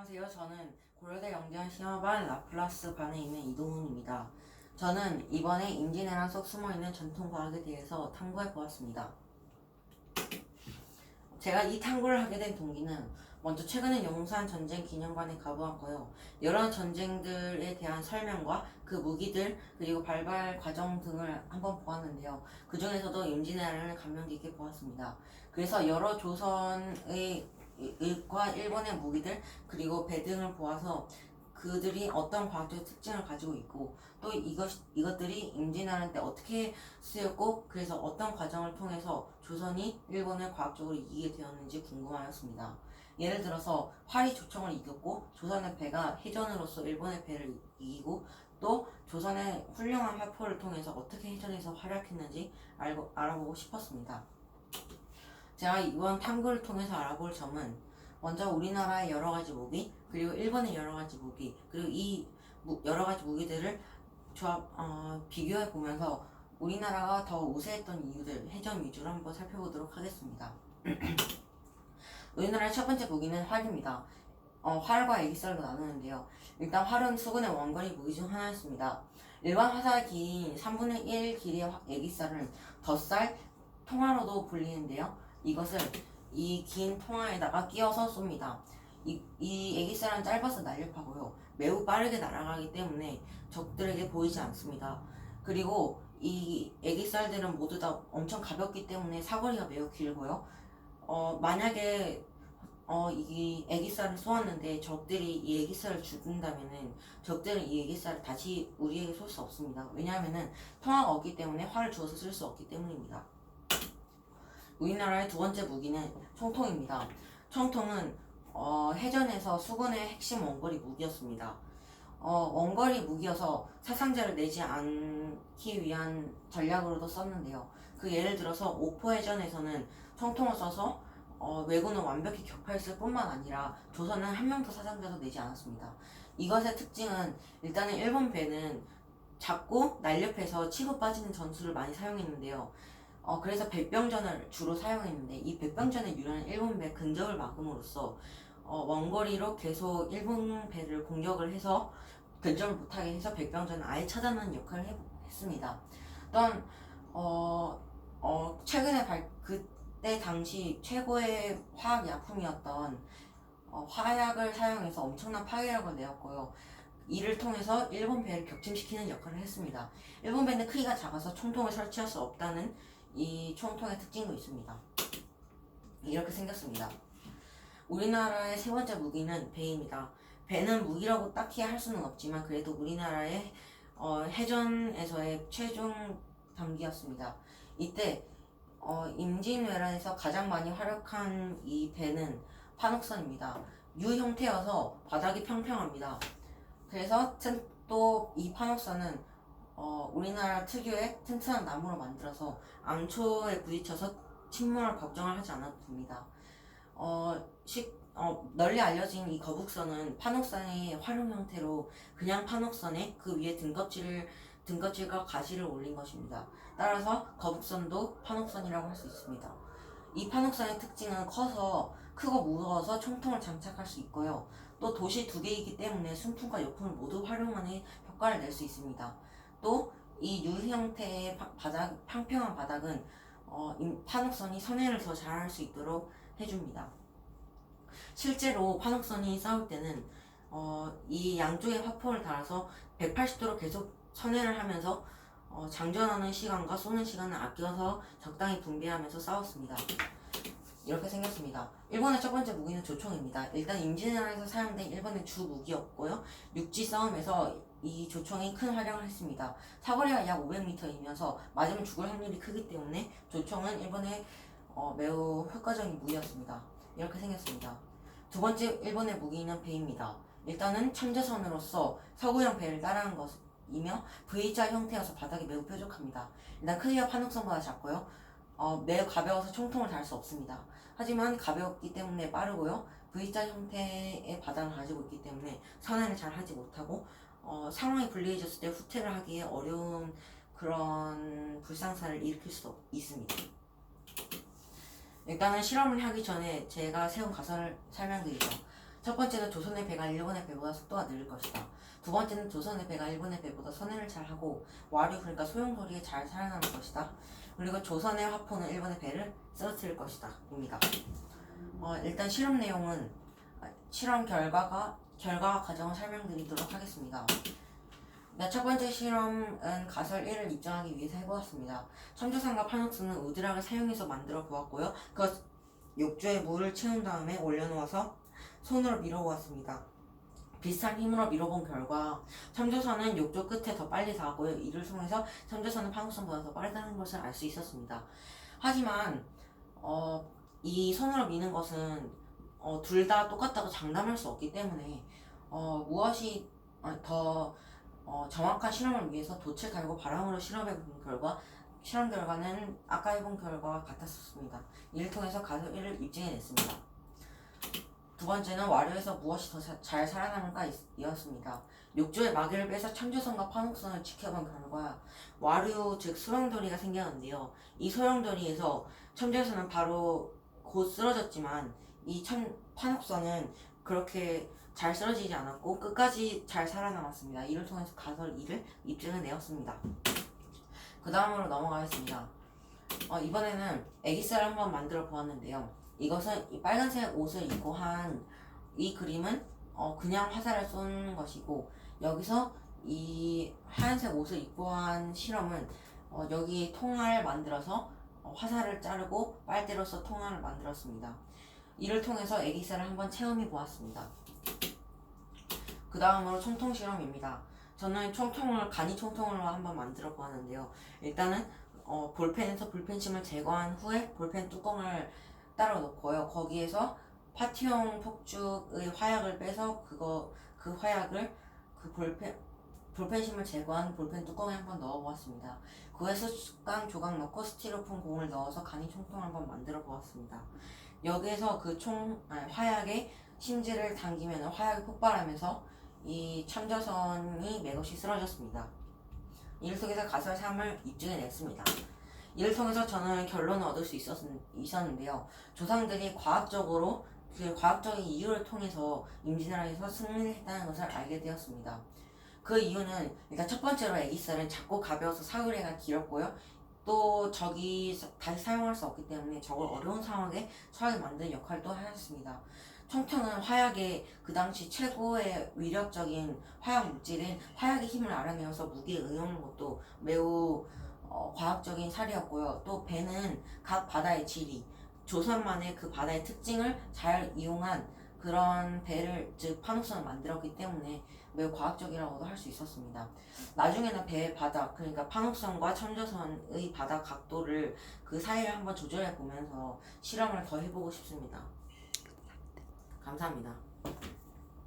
안녕하세요. 저는 고려대 영재한신화반 라플라스 반에 있는 이동훈입니다. 저는 이번에 임진왜란 속 숨어있는 전통과학에 대해서 탐구해 보았습니다. 제가 이 탐구를 하게 된 동기는 먼저 최근에 용산 전쟁 기념관에 가보았고요. 여러 전쟁들에 대한 설명과 그 무기들 그리고 발발 과정 등을 한번 보았는데요. 그 중에서도 임진왜란을 감명 깊게 보았습니다. 그래서 여러 조선의 과 일본의 무기들 그리고 배 등을 보아서 그들이 어떤 과학적 특징을 가지고 있고 또 이것들이 임진왜란 때 어떻게 쓰였고 그래서 어떤 과정을 통해서 조선이 일본을 과학적으로 이기게 되었는지 궁금하였습니다. 예를 들어서 활이 조총을 이겼고 조선의 배가 해전으로서 일본의 배를 이기고 또 조선의 훌륭한 화포를 통해서 어떻게 해전에서 활약했는지 알아보고 싶었습니다. 제가 이번 탐구를 통해서 알아볼 점은 먼저 우리나라의 여러가지 무기 그리고 일본의 여러가지 무기 그리고 이 여러가지 무기들을 비교해 보면서 우리나라가 더 우세했던 이유들 해전 위주로 한번 살펴보도록 하겠습니다. 우리나라의 첫 번째 무기는 활입니다. 활과 애기살로 나누는데요. 일단 활은 수군의 원거리 무기 중 하나였습니다. 일반 화살 긴 3분의 1 길이의 애기살은 덧살, 통화로도 불리는데요. 이것을 이 긴 통화에다가 끼워서 쏩니다. 이 애기살은 짧아서 날렵하고요. 매우 빠르게 날아가기 때문에 적들에게 보이지 않습니다. 그리고 이 애기살들은 모두 다 엄청 가볍기 때문에 사거리가 매우 길고요. 만약에 이 애기살을 쏘았는데 적들이 이 애기살을 죽인다면은 적들은 이 애기살을 다시 우리에게 쏠 수 없습니다. 왜냐하면은 통화가 없기 때문에 활을 주어서 쓸 수 없기 때문입니다. 우리나라의 두 번째 무기는 총통입니다. 총통은 해전에서 수군의 핵심 원거리 무기였습니다. 원거리 무기여서 사상자를 내지 않기 위한 전략으로도 썼는데요. 그 예를 들어서 오포해전에서는 총통을 써서 왜군은 완벽히 격파했을 뿐만 아니라 조선은 한 명도 사상자도 내지 않았습니다. 이것의 특징은 일단은 일본 배는 작고 날렵해서 치고 빠지는 전술을 많이 사용했는데요. 그래서 백병전을 주로 사용했는데 이 백병전의 유래는 일본 배 근접을 막음으로써 원거리로 계속 일본 배를 공격을 해서 근접을 못하게 해서 백병전을 아예 차단하는 역할을 했습니다. 또한 최근에 그때 당시 최고의 화학 약품이었던 화약을 사용해서 엄청난 파괴력을 내었고요. 이를 통해서 일본 배를 격침시키는 역할을 했습니다. 일본 배는 크기가 작아서 총통을 설치할 수 없다는 이 총통의 특징도 있습니다. 이렇게 생겼습니다. 우리나라의 세 번째 무기는 배입니다. 배는 무기라고 딱히 할 수는 없지만 그래도 우리나라의 해전에서의 최종 단기였습니다. 이때 임진왜란에서 가장 많이 활약한 이 배는 판옥선입니다. U 형태여서 바닥이 평평합니다. 그래서 또 이 판옥선은 우리나라 특유의 튼튼한 나무로 만들어서 앙초에 부딪혀서 침몰 걱정을 하지 않아도 됩니다. 널리 알려진 이 거북선은 판옥선의 활용 형태로 그냥 판옥선에 그 위에 등껍질과 가시를 올린 것입니다. 따라서 거북선도 판옥선이라고 할 수 있습니다. 이 판옥선의 특징은 크고 무거워서 총통을 장착할 수 있고요. 또 돛이 두 개이기 때문에 순풍과 요풍을 모두 활용하는 효과를 낼 수 있습니다. 또 이 U 형태의 평평한 바닥은 판옥선이 선회를 더 잘할 수 있도록 해줍니다. 실제로 판옥선이 싸울 때는 이 양쪽에 화포를 달아서 180도로 계속 선회를 하면서 장전하는 시간과 쏘는 시간을 아껴서 적당히 분배하면서 싸웠습니다. 이렇게 생겼습니다. 일본의 첫 번째 무기는 조총입니다. 일단 임진왜란에서 사용된 일본의 주 무기였고요. 육지 싸움에서 이 조총이 큰 활약을 했습니다. 사거리가 약 500m이면서 맞으면 죽을 확률이 크기 때문에 조총은 일본의 매우 효과적인 무기였습니다. 이렇게 생겼습니다. 두 번째 일본의 무기는 배입니다. 일단은 참전선으로서 서구형 배를 따라한 것이며 V자 형태여서 바닥이 매우 뾰족합니다. 일단 크기가 판옥선보다 작고요. 매우 가벼워서 총통을 달 수 없습니다. 하지만 가볍기 때문에 빠르고요. V자 형태의 바닥을 가지고 있기 때문에 선회를 잘 하지 못하고 상황이 불리해졌을 때 후퇴를 하기에 어려운 그런 불상사를 일으킬 수도 있습니다. 일단은 실험을 하기 전에 제가 세운 가설을 설명드리죠. 첫 번째는 조선의 배가 일본의 배보다 속도가 느릴 것이다. 두 번째는 조선의 배가 일본의 배보다 선회를 잘하고 와류 그러니까 소용돌이에 잘 살아남을 것이다. 그리고 조선의 화포는 일본의 배를 쓰러뜨릴 것이다. 입니다. 일단 실험 내용은 실험 결과 과정을 설명드리도록 하겠습니다. 첫 번째 실험은 가설 1을 입증하기 위해서 해보았습니다. 첨조산과 판옥선은 우드락을 사용해서 만들어 보았고요. 그 욕조에 물을 채운 다음에 올려놓아서 손으로 밀어보았습니다. 비슷한 힘으로 밀어본 결과 첨조선은 욕조 끝에 더 빨리 닿았고요. 이를 통해서 첨조선은 판옥선보다 더 빠르다는 것을 알 수 있었습니다. 하지만 이 손으로 미는 것은 둘 다 똑같다고 장담할 수 없기 때문에 무엇이 더 정확한 실험을 위해서 돛을 달고 바람으로 실험해본 실험 결과는 아까 해본 결과와 같았습니다. 이를 통해서 가설 1을 입증해냈습니다. 두 번째는 와류에서 무엇이 더 잘 살아남을까 이었습니다. 욕조의 마개를 빼서 첨조선과 판옥선을 지켜본 결과 와류 즉 소용돌이가 생겼는데요. 이 소용돌이에서 첨조선은 바로 곧 쓰러졌지만 이 판옥선은 그렇게 잘 쓰러지지 않았고 끝까지 잘 살아남았습니다. 이를 통해서 가설 2를 입증해 내었습니다. 그 다음으로 넘어가겠습니다. 이번에는 애기살을 한번 만들어 보았는데요. 이것은 이 빨간색 옷을 입고 한 이 그림은 그냥 화살을 쏘는 것이고, 여기서 이 하얀색 옷을 입고 한 실험은 여기 통화를 만들어서 화살을 자르고 빨대로서 통화를 만들었습니다. 이를 통해서 애기살을 한번 체험해 보았습니다. 그 다음으로 총통 실험입니다. 저는 총통을 간이 총통으로 한번 만들어 보았는데요. 일단은 볼펜에서 볼펜심을 제거한 후에 볼펜 뚜껑을 따로 놓고요. 거기에서 파티용 폭죽의 화약을 빼서 그 화약을 볼펜심을 제거한 볼펜 뚜껑에 한번 넣어보았습니다. 그 후에 수강 조각 넣고 스티로폼 공을 넣어서 간이 총통을 한번 만들어 보았습니다. 여기에서 화약에 심지를 당기면 화약이 폭발하면서 이 첨조선이 맥없이 쓰러졌습니다. 이를 통해서 가설 3을 입증해냈습니다. 이를 통해서 저는 결론을 얻을 수 있었는데요. 조상들이 과학적인 이유를 통해서 임진왜란에서 승리를 했다는 것을 알게 되었습니다. 그 이유는 일단 첫 번째로 애기살은 작고 가벼워서 사거리가 길었고요. 또 적이 다시 사용할 수 없기 때문에 적을 어려운 상황에 처하게 만드는 역할도 하였습니다. 총통은 화약의 그 당시 최고의 위력적인 화약 물질인 화약의 힘을 알아내어서 무기에 응용한 것도 매우 과학적인 사례였고요. 또 배는 각 바다의 지리, 조선만의 그 바다의 특징을 잘 이용한 그런 배를 즉 판옥선을 만들었기 때문에 매우 과학적이라고도 할 수 있었습니다. 나중에는 배의 바닥 그러니까 판옥선과 첨조선의 바닥 각도를 그 사이를 한번 조절해 보면서 실험을 더 해보고 싶습니다. 감사합니다.